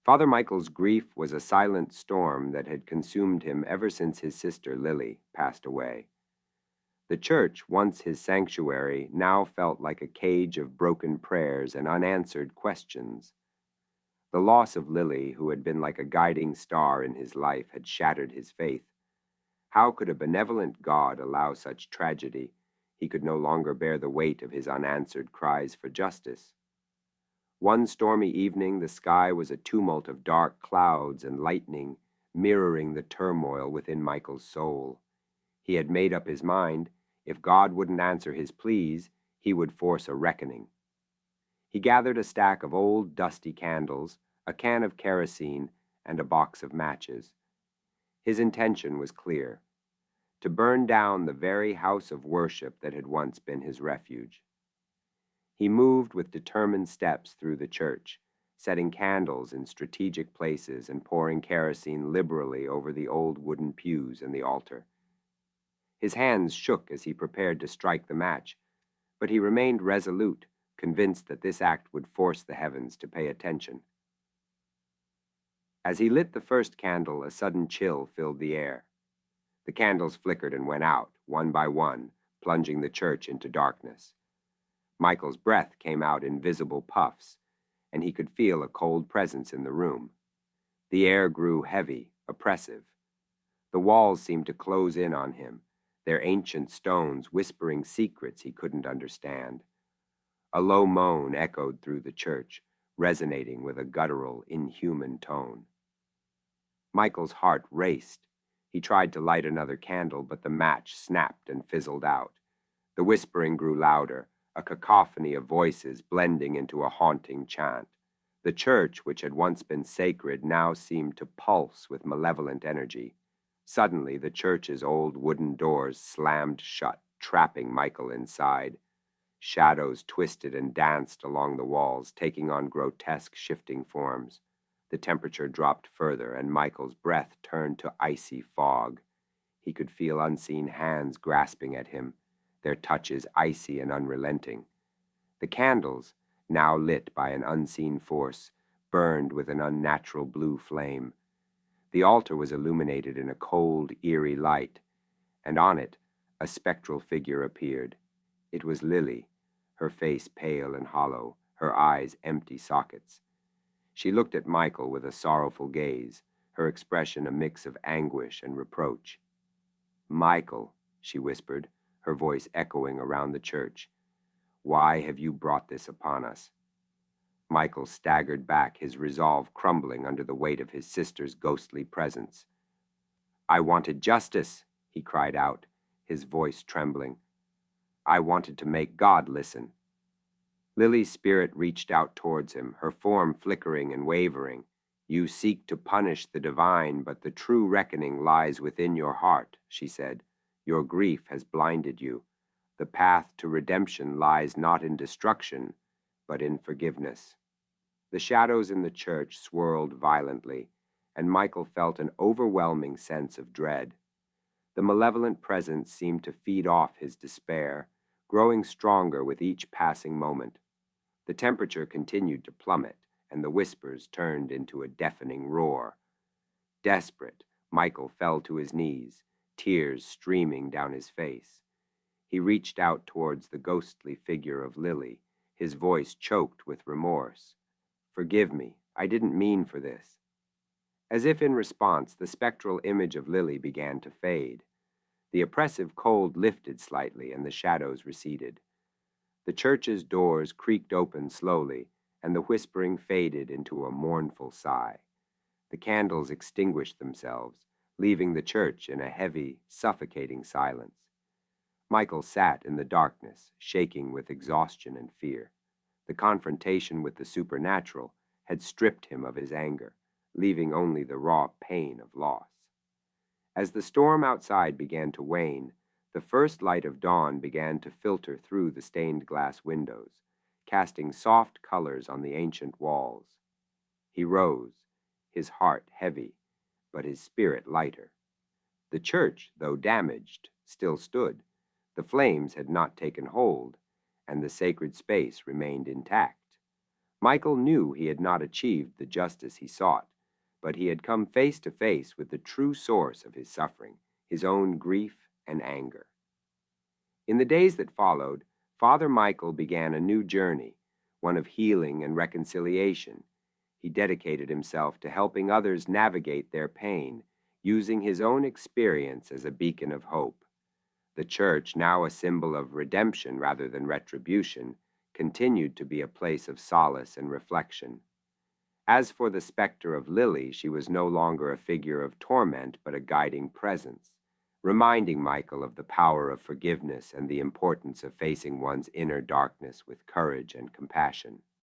Father Michael's grief was a silent storm that had consumed him ever since his sister Lily passed away. The church, once his sanctuary, now felt like a cage of broken prayers and unanswered questions. The loss of Lily, who had been like a guiding star in his life, had shattered his faith. How could a benevolent God allow such tragedy? He could no longer bear the weight of his unanswered cries for justice. One stormy evening, the sky was a tumult of dark clouds and lightning, mirroring the turmoil within Michael's soul. He had made up his mind, if God wouldn't answer his pleas, he would force a reckoning. He gathered a stack of old, dusty candles, a can of kerosene, and a box of matches. His intention was clear: to burn down the very house of worship that had once been his refuge. He moved with determined steps through the church, setting candles in strategic places and pouring kerosene liberally over the old wooden pews and the altar. His hands shook as he prepared to strike the match, but he remained resolute, convinced that this act would force the heavens to pay attention. As he lit the first candle, a sudden chill filled the air. The candles flickered and went out, one by one, plunging the church into darkness. Michael's breath came out in visible puffs, and he could feel a cold presence in the room. The air grew heavy, oppressive. The walls seemed to close in on him, their ancient stones whispering secrets he couldn't understand. A low moan echoed through the church, resonating with a guttural, inhuman tone. Michael's heart raced. He tried to light another candle, but the match snapped and fizzled out. The whispering grew louder, a cacophony of voices blending into a haunting chant. The church, which had once been sacred, now seemed to pulse with malevolent energy. Suddenly, the church's old wooden doors slammed shut, trapping Michael inside. Shadows twisted and danced along the walls, taking on grotesque, shifting forms. The temperature dropped further, and Michael's breath turned to icy fog. He could feel unseen hands grasping at him, their touches icy and unrelenting. The candles, now lit by an unseen force, burned with an unnatural blue flame. The altar was illuminated in a cold, eerie light, and on it a spectral figure appeared. It was Lily, her face pale and hollow, her eyes empty sockets. She looked at Michael with a sorrowful gaze, her expression a mix of anguish and reproach. "Michael," she whispered, her voice echoing around the church, "why have you brought this upon us?" Michael staggered back, his resolve crumbling under the weight of his sister's ghostly presence. "I wanted justice," he cried out, his voice trembling. "I wanted to make God listen." Lily's spirit reached out towards him, her form flickering and wavering. "You seek to punish the divine, but the true reckoning lies within your heart," she said. "Your grief has blinded you. The path to redemption lies not in destruction, but in forgiveness." The shadows in the church swirled violently, and Michael felt an overwhelming sense of dread. The malevolent presence seemed to feed off his despair, growing stronger with each passing moment. The temperature continued to plummet, and the whispers turned into a deafening roar. Desperate, Michael fell to his knees, tears streaming down his face. He reached out towards the ghostly figure of Lily, his voice choked with remorse. "Forgive me, I didn't mean for this." As if in response, the spectral image of Lily began to fade. The oppressive cold lifted slightly, and the shadows receded. The church's doors creaked open slowly, and the whispering faded into a mournful sigh. The candles extinguished themselves, leaving the church in a heavy, suffocating silence. Michael sat in the darkness, shaking with exhaustion and fear. The confrontation with the supernatural had stripped him of his anger, leaving only the raw pain of loss. As the storm outside began to wane, the first light of dawn began to filter through the stained glass windows, casting soft colors on the ancient walls. He rose, his heart heavy, but his spirit lighter. The church, though damaged, still stood. The flames had not taken hold, and the sacred space remained intact. Michael knew he had not achieved the justice he sought, but he had come face to face with the true source of his suffering, his own grief and anger. In the days that followed, Father Michael began a new journey, one of healing and reconciliation. He dedicated himself to helping others navigate their pain, using his own experience as a beacon of hope. The church, now a symbol of redemption rather than retribution, continued to be a place of solace and reflection. As for the specter of Lily, she was no longer a figure of torment but a guiding presence, reminding Michael of the power of forgiveness and the importance of facing one's inner darkness with courage and compassion.